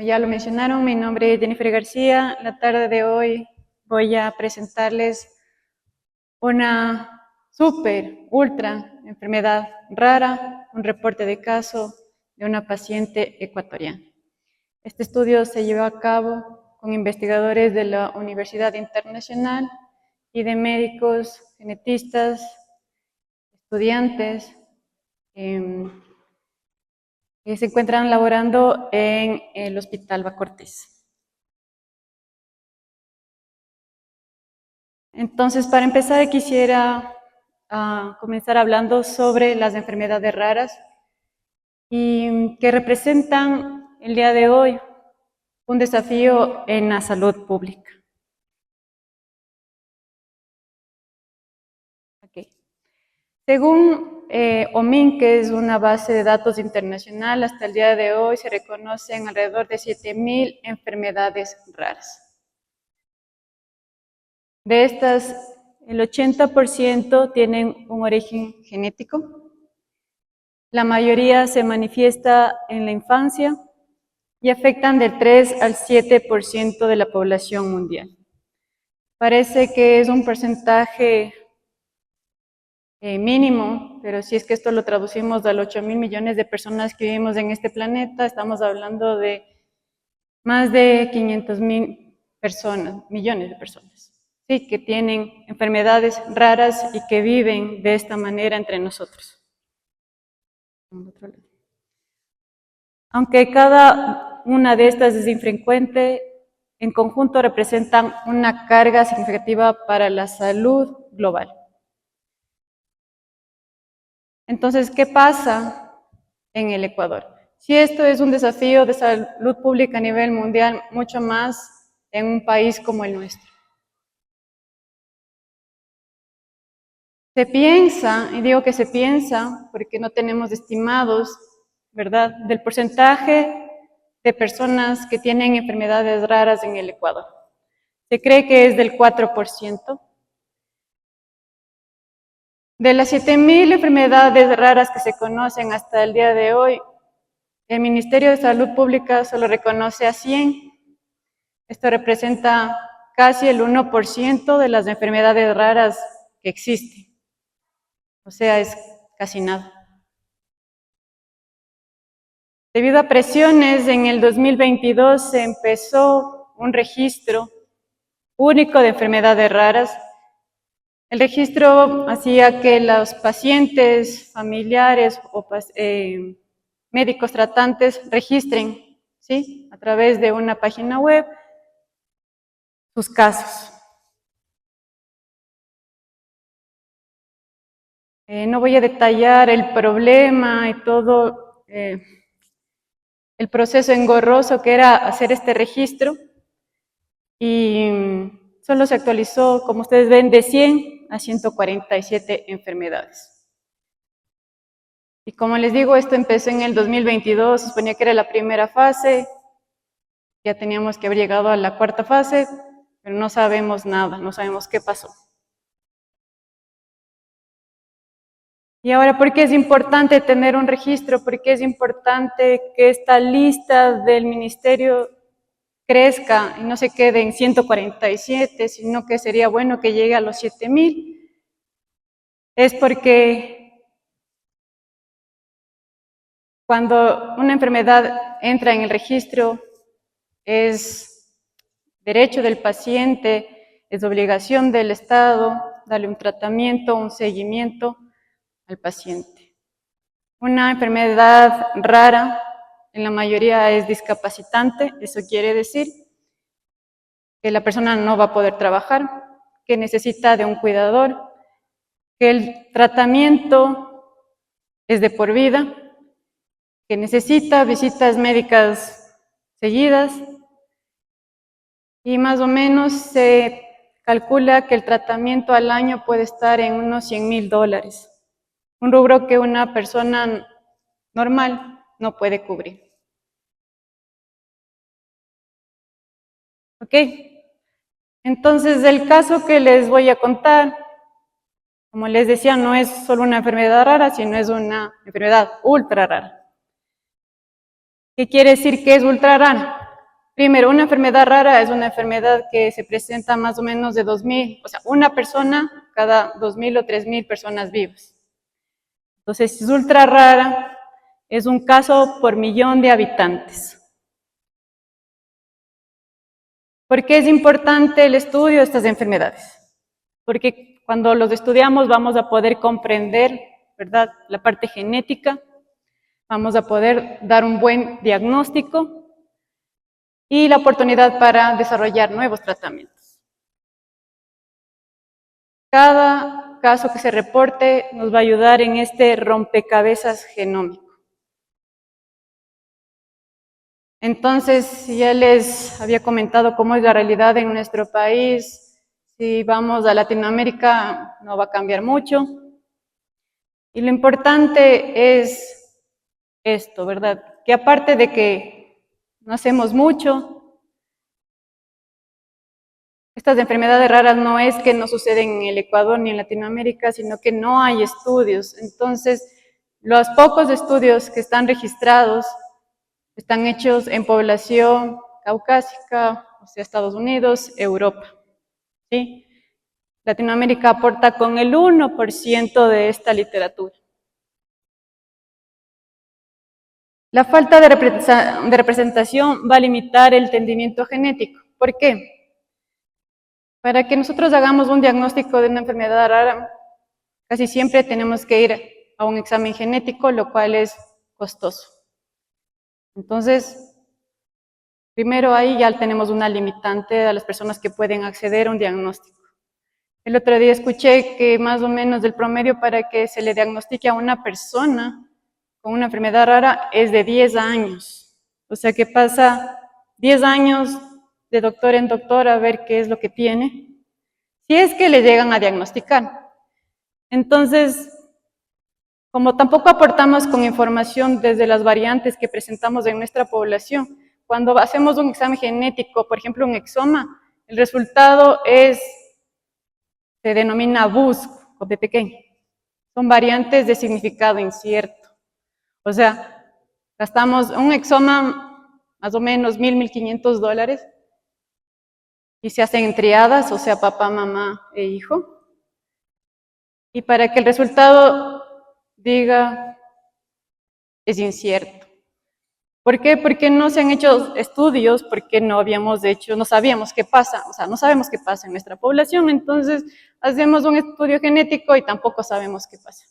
ya lo mencionaron, mi nombre es Jennifer García. La tarde de hoy voy a presentarles una ultra enfermedad rara, un reporte de caso de una paciente ecuatoriana. Este estudio se llevó a cabo con investigadores de la Universidad Internacional y de médicos, genetistas, estudiantes, que se encuentran laborando en el Hospital Bacortés. Entonces, para empezar, quisiera comenzar hablando sobre las enfermedades raras y que representan el día de hoy un desafío en la salud pública. Okay. Según OMIN, que es una base de datos internacional, hasta el día de hoy se reconocen alrededor de 7,000 enfermedades raras. De estas, el 80% tienen un origen genético. La mayoría se manifiesta en la infancia y afectan del 3 al 7% de la población mundial. Parece que es un porcentaje mínimo, pero si es que esto lo traducimos a los 8,000 millones de personas que vivimos en este planeta, estamos hablando de más de 500,000 personas, millones de personas, ¿sí?, que tienen enfermedades raras y que viven de esta manera entre nosotros. Aunque cada una de estas es infrecuente, en conjunto representan una carga significativa para la salud global. Entonces, ¿qué pasa en el Ecuador? Si esto es un desafío de salud pública a nivel mundial, mucho más en un país como el nuestro. Se piensa, y digo que se piensa porque no tenemos estimados, ¿verdad?, del porcentaje de personas que tienen enfermedades raras en el Ecuador. Se cree que es del 4%. De las 7,000 enfermedades raras que se conocen hasta el día de hoy, el Ministerio de Salud Pública solo reconoce a 100. Esto representa casi el 1% de las enfermedades raras que existen. O sea, es casi nada. Debido a presiones, en el 2022 se empezó un registro único de enfermedades raras. El registro hacía que los pacientes, familiares o médicos tratantes registren, ¿sí?, a través de una página web sus casos. No voy a detallar el problema y todo el proceso engorroso que era hacer este registro, y solo se actualizó, como ustedes ven, de 100 a 147 enfermedades. Y como les digo, esto empezó en el 2022, se suponía que era la primera fase, ya teníamos que haber llegado a la cuarta fase, pero no sabemos nada, no sabemos qué pasó. Y ahora, ¿por qué es importante tener un registro? ¿Por qué es importante que esta lista del ministerio crezca y no se quede en 147, sino que sería bueno que llegue a los 7,000? Es porque cuando una enfermedad entra en el registro, es derecho del paciente, es obligación del Estado darle un tratamiento, un seguimiento al paciente. Una enfermedad rara, en la mayoría es discapacitante. Eso quiere decir que la persona no va a poder trabajar, que necesita de un cuidador, que el tratamiento es de por vida, que necesita visitas médicas seguidas, y más o menos se calcula que el tratamiento al año puede estar en unos $100,000, un rubro que una persona normal no puede cubrir. ¿Ok? Entonces, el caso que les voy a contar, como les decía, no es solo una enfermedad rara, sino es una enfermedad ultra rara. ¿Qué quiere decir que es ultra rara? Primero, una enfermedad rara es una enfermedad que se presenta más o menos de 2.000, o sea, una persona cada 2.000 o 3.000 personas vivas. Entonces, si es ultra rara, es un caso por millón de habitantes. ¿Por qué es importante el estudio de estas enfermedades? Porque cuando los estudiamos vamos a poder comprender, ¿verdad?, la parte genética, vamos a poder dar un buen diagnóstico y la oportunidad para desarrollar nuevos tratamientos. Cada caso que se reporte nos va a ayudar en este rompecabezas genómico. Entonces, ya les había comentado cómo es la realidad en nuestro país. Si vamos a Latinoamérica, no va a cambiar mucho. Y lo importante es esto, ¿verdad? Que aparte de que no hacemos mucho, estas enfermedades raras no es que no suceden en el Ecuador ni en Latinoamérica, sino que no hay estudios. Entonces, los pocos estudios que están registrados están hechos en población caucásica, o sea, Estados Unidos, Europa, ¿sí? Latinoamérica aporta con el 1% de esta literatura. La falta de representación va a limitar el entendimiento genético. ¿Por qué? Para que nosotros hagamos un diagnóstico de una enfermedad rara, casi siempre tenemos que ir a un examen genético, lo cual es costoso. Entonces, primero ahí ya tenemos una limitante a las personas que pueden acceder a un diagnóstico. El otro día escuché que más o menos el promedio para que se le diagnostique a una persona con una enfermedad rara es de 10 años. O sea que pasa 10 años de doctor en doctor a ver qué es lo que tiene, si es que le llegan a diagnosticar. Entonces, como tampoco aportamos con información desde las variantes que presentamos en nuestra población, cuando hacemos un examen genético, por ejemplo un exoma, el resultado se denomina BUS, o de pequeño. Son variantes de significado incierto. O sea, gastamos un exoma más o menos $1.000, $1.500 y se hacen triadas, o sea, papá, mamá e hijo. Y para que el resultado diga es incierto. ¿Por qué? Porque no se han hecho estudios, porque no sabíamos qué pasa, o sea, no sabemos qué pasa en nuestra población, entonces hacemos un estudio genético y tampoco sabemos qué pasa.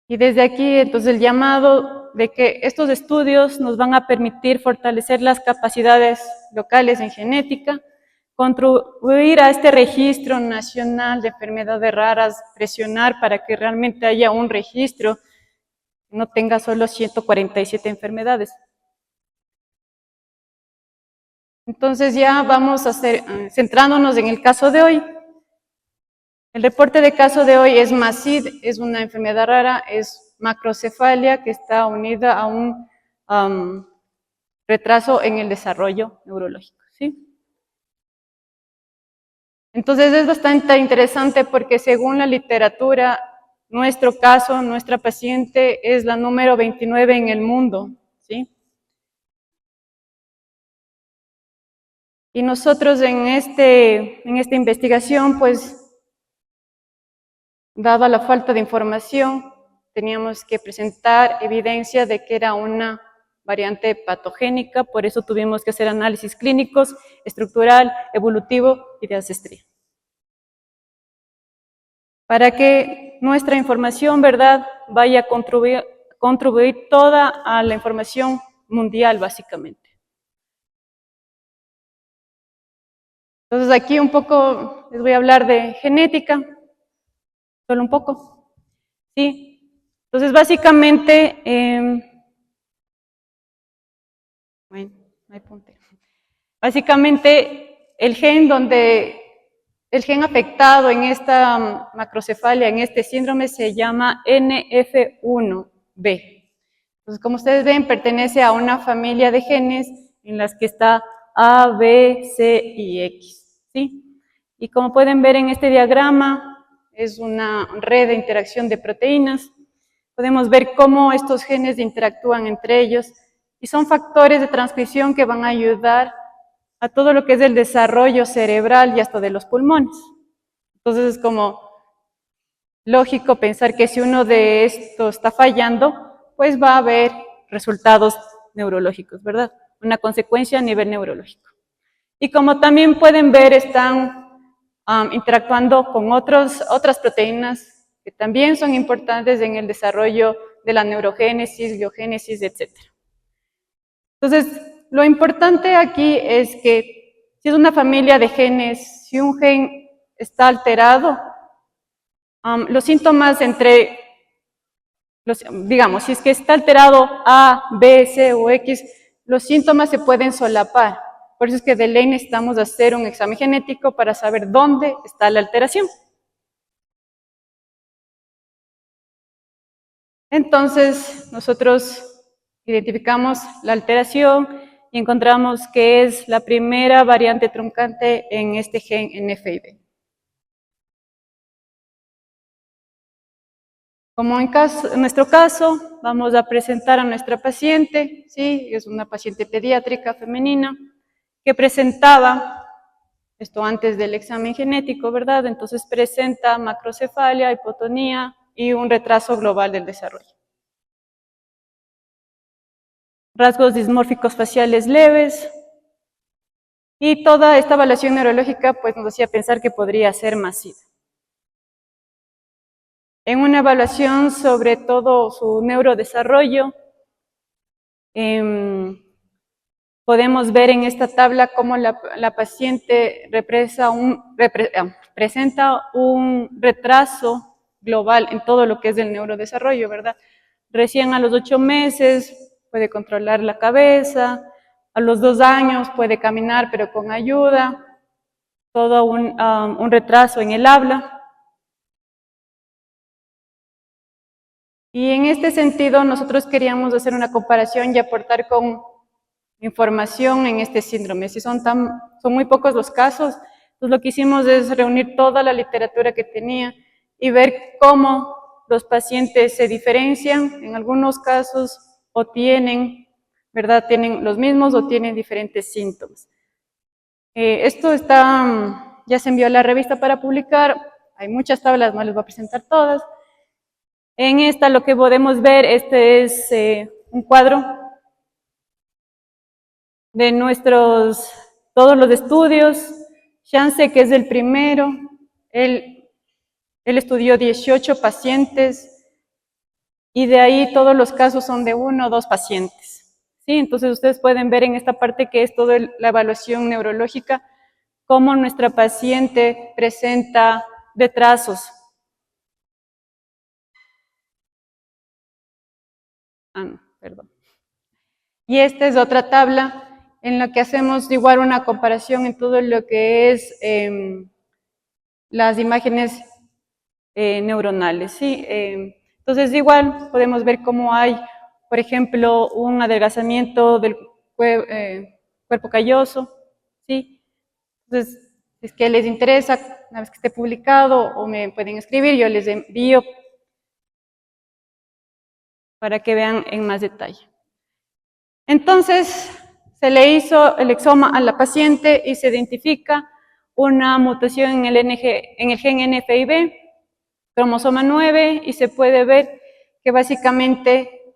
Y desde aquí, entonces, el llamado de que estos estudios nos van a permitir fortalecer las capacidades locales en genética, contribuir a este registro nacional de enfermedades raras, presionar para que realmente haya un registro que no tenga solo 147 enfermedades. Entonces ya vamos a centrándonos en el caso de hoy. El reporte de caso de hoy es MASID, es una enfermedad rara, es macrocefalia que está unida a un retraso en el desarrollo neurológico, ¿sí? Entonces es bastante interesante porque según la literatura, nuestro caso, nuestra paciente es la número 29 en el mundo, ¿sí? Y nosotros en esta investigación, pues, dada la falta de información, teníamos que presentar evidencia de que era una variante patogénica, por eso tuvimos que hacer análisis clínicos, estructural, evolutivo y de ancestría. Para que nuestra información, ¿verdad?, vaya a contribuir toda a la información mundial, básicamente. Entonces aquí un poco les voy a hablar de genética, solo un poco, ¿sí? Entonces básicamente, bueno, no hay puntero. Básicamente el gen afectado en esta macrocefalia, en este síndrome, se llama NF1B. Entonces, como ustedes ven, pertenece a una familia de genes en las que está A, B, C y X, ¿sí? Y como pueden ver en este diagrama, es una red de interacción de proteínas. Podemos ver cómo estos genes interactúan entre ellos y y son factores de transcripción que van a ayudar a todo lo que es el desarrollo cerebral y hasta de los pulmones. Entonces es como lógico pensar que si uno de estos está fallando, pues va a haber resultados neurológicos, ¿verdad? Una consecuencia a nivel neurológico. Y como también pueden ver, están interactuando con otras proteínas que también son importantes en el desarrollo de la neurogénesis, biogénesis, etc. Entonces, lo importante aquí es que si es una familia de genes, si un gen está alterado, los síntomas digamos, si es que está alterado A, B, C o X, los síntomas se pueden solapar. Por eso es que de ley necesitamos hacer un examen genético para saber dónde está la alteración. Entonces, nosotros identificamos la alteración y encontramos que es la primera variante truncante en este gen NFIB. Como en nuestro caso, vamos a presentar a nuestra paciente, ¿sí? Es una paciente pediátrica femenina que presentaba, esto antes del examen genético, ¿verdad? Entonces presenta macrocefalia, hipotonía y un retraso global del desarrollo. Rasgos dismórficos faciales leves, y toda esta evaluación neurológica pues nos hacía pensar que podría ser masiva. En una evaluación sobre todo su neurodesarrollo, podemos ver en esta tabla cómo la paciente presenta un retraso global en todo lo que es el neurodesarrollo, ¿verdad? Recién a los 8 meses puede controlar la cabeza, a los 2 años puede caminar pero con ayuda, todo un retraso en el habla. Y en este sentido nosotros queríamos hacer una comparación y aportar con información en este síndrome. Si son muy pocos los casos, entonces lo que hicimos es reunir toda la literatura que tenía y ver cómo los pacientes se diferencian, en algunos casos o tienen, ¿verdad? Tienen los mismos o tienen diferentes síntomas. Esto ya se envió a la revista para publicar, hay muchas tablas, no les voy a presentar todas. En esta lo que podemos ver, este es un cuadro de todos los estudios. Chance, que es el primero, él estudió 18 pacientes y de ahí todos los casos son de 1 o 2 pacientes. ¿Sí? Entonces ustedes pueden ver en esta parte que es toda la evaluación neurológica, cómo nuestra paciente presenta retrasos. Perdón. Y esta es otra tabla en la que hacemos igual una comparación en todo lo que es las imágenes neuronales, ¿sí? Entonces igual podemos ver cómo hay, por ejemplo, un adelgazamiento del cuerpo calloso, ¿sí? Entonces, si es que les interesa, una vez que esté publicado, o me pueden escribir, yo les envío para que vean en más detalle. Entonces, se le hizo el exoma a la paciente y se identifica una mutación en el gen NFIB, cromosoma 9, y se puede ver que básicamente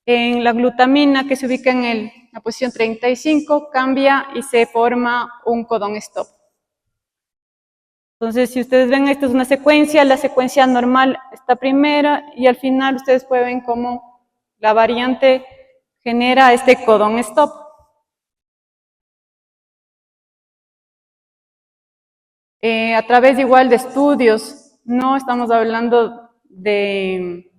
en la glutamina que se ubica en la posición 35 cambia y se forma un codón stop. Entonces, si ustedes ven, esta es una secuencia, la secuencia normal está primera y al final ustedes pueden ver cómo la variante genera este codón stop. A través igual de estudios, no estamos hablando de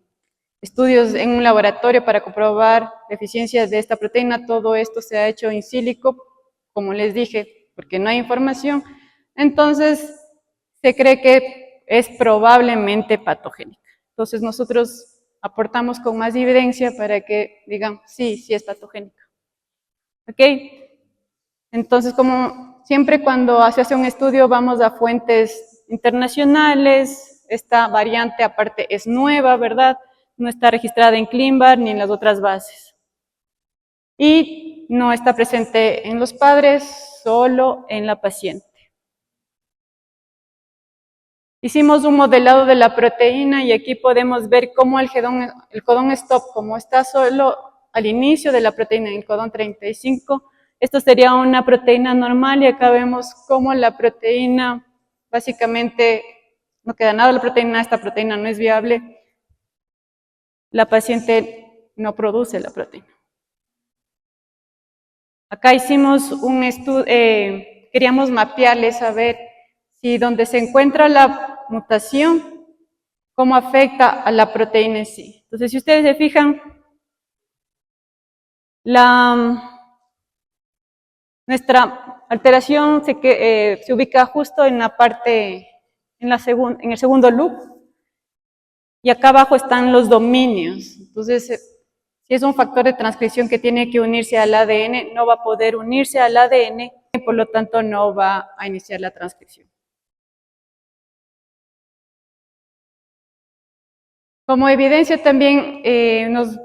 estudios en un laboratorio para comprobar deficiencias de esta proteína, todo esto se ha hecho in silico, como les dije, porque no hay información, entonces se cree que es probablemente patogénica. Entonces nosotros aportamos con más evidencia para que digan, sí es patogénica. ¿Ok? Entonces, como siempre cuando se hace un estudio vamos a fuentes internacionales, esta variante aparte es nueva, ¿verdad? No está registrada en ClinVar ni en las otras bases. y no está presente en los padres, solo en la paciente. Hicimos un modelado de la proteína y aquí podemos ver cómo el codón stop, como está solo al inicio de la proteína, en el codón 35, esto sería una proteína normal y acá vemos cómo la proteína, básicamente, no queda nada de la proteína, esta proteína no es viable, la paciente no produce la proteína. Acá hicimos un estudio, queríamos mapearles a ver si donde se encuentra la mutación, cómo afecta a la proteína en sí. Entonces, si ustedes se fijan, nuestra alteración se ubica justo en la parte, en el segundo loop, y acá abajo están los dominios. Entonces, si es un factor de transcripción que tiene que unirse al ADN, no va a poder unirse al ADN, y por lo tanto no va a iniciar la transcripción. Como evidencia también nos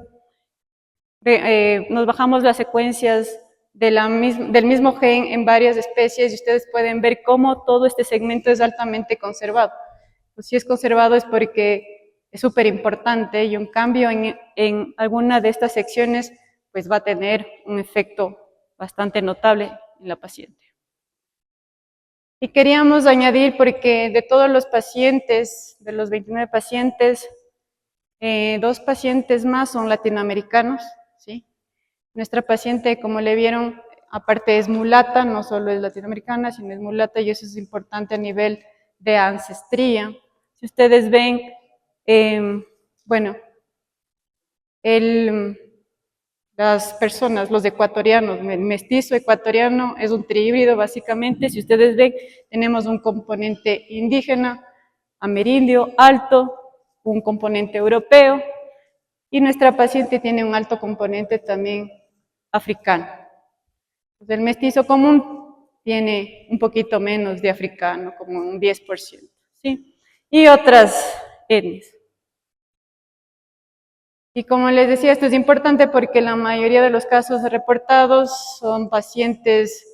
bajamos las secuencias del mismo gen en varias especies y ustedes pueden ver cómo todo este segmento es altamente conservado. Pues si es conservado es porque es súper importante y un cambio en alguna de estas secciones pues va a tener un efecto bastante notable en la paciente. Y queríamos añadir porque de todos los pacientes, de los 29 pacientes, 2 pacientes más son latinoamericanos, ¿sí? Nuestra paciente, como le vieron, aparte es mulata, no solo es latinoamericana, sino es mulata y eso es importante a nivel de ancestría. Si ustedes ven, bueno, las personas, los ecuatorianos, el mestizo ecuatoriano es un trihíbrido básicamente. Si ustedes ven, tenemos un componente indígena, amerindio, alto, un componente europeo y nuestra paciente tiene un alto componente también africano. Pues el mestizo común tiene un poquito menos de africano, como un 10%, ¿sí? Y otras etnias. Y como les decía, esto es importante porque la mayoría de los casos reportados son pacientes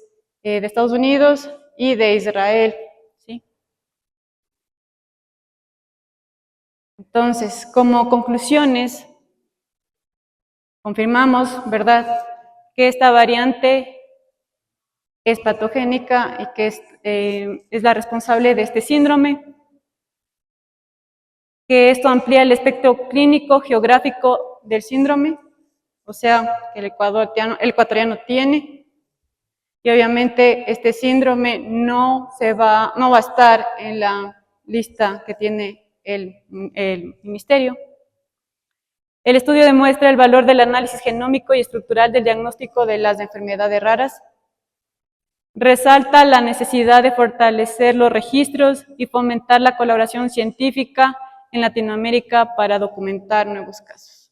de Estados Unidos y de Israel, ¿sí? Entonces, como conclusiones, confirmamos, ¿verdad?, que esta variante es patogénica y que es la responsable de este síndrome, que esto amplía el espectro clínico geográfico del síndrome, o sea, que el ecuatoriano tiene, y obviamente este síndrome no va a estar en la lista que tiene el ministerio. El estudio demuestra el valor del análisis genómico y estructural del diagnóstico de las enfermedades raras. Resalta la necesidad de fortalecer los registros y fomentar la colaboración científica en Latinoamérica para documentar nuevos casos.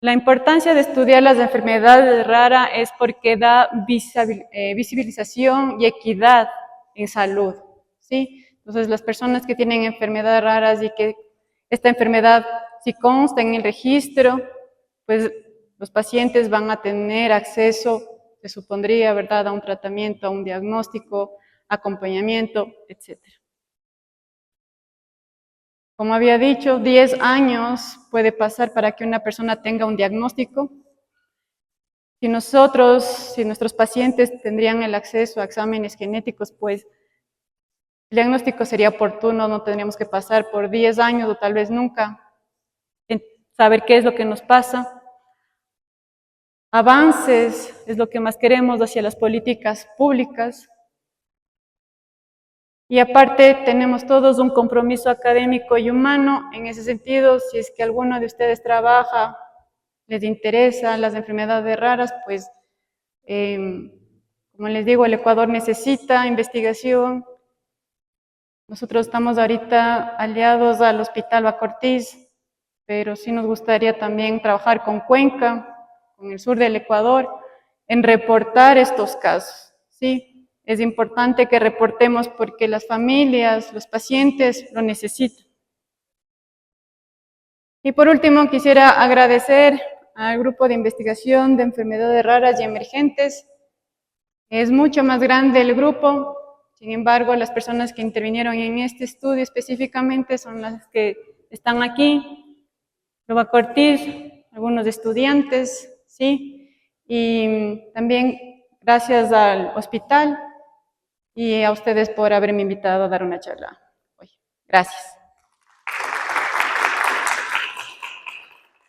La importancia de estudiar las enfermedades raras es porque da visibilización y equidad en salud, ¿sí? Entonces, las personas que tienen enfermedades raras y que esta enfermedad, si consta en el registro, pues los pacientes van a tener acceso, se supondría, ¿verdad?, a un tratamiento, a un diagnóstico, acompañamiento, etc. Como había dicho, 10 años puede pasar para que una persona tenga un diagnóstico. Si nuestros pacientes tendrían el acceso a exámenes genéticos, pues el diagnóstico sería oportuno, no tendríamos que pasar por 10 años o tal vez nunca en saber qué es lo que nos pasa. Avances es lo que más queremos hacia las políticas públicas. Y aparte tenemos todos un compromiso académico y humano. En ese sentido, si es que alguno de ustedes trabaja, les interesan las enfermedades raras, pues, como les digo, el Ecuador necesita investigación. Nosotros estamos ahorita aliados al Hospital Bacortiz, pero sí nos gustaría también trabajar con Cuenca, con el sur del Ecuador, en reportar estos casos, ¿sí? Es importante que reportemos porque las familias, los pacientes lo necesitan. Y por último, quisiera agradecer al Grupo de Investigación de Enfermedades Raras y Emergentes. Es mucho más grande el grupo, sin embargo, las personas que intervinieron en este estudio específicamente son las que están aquí. Loba Cortiz, algunos estudiantes, ¿sí? Y también gracias al hospital y a ustedes por haberme invitado a dar una charla hoy. Gracias.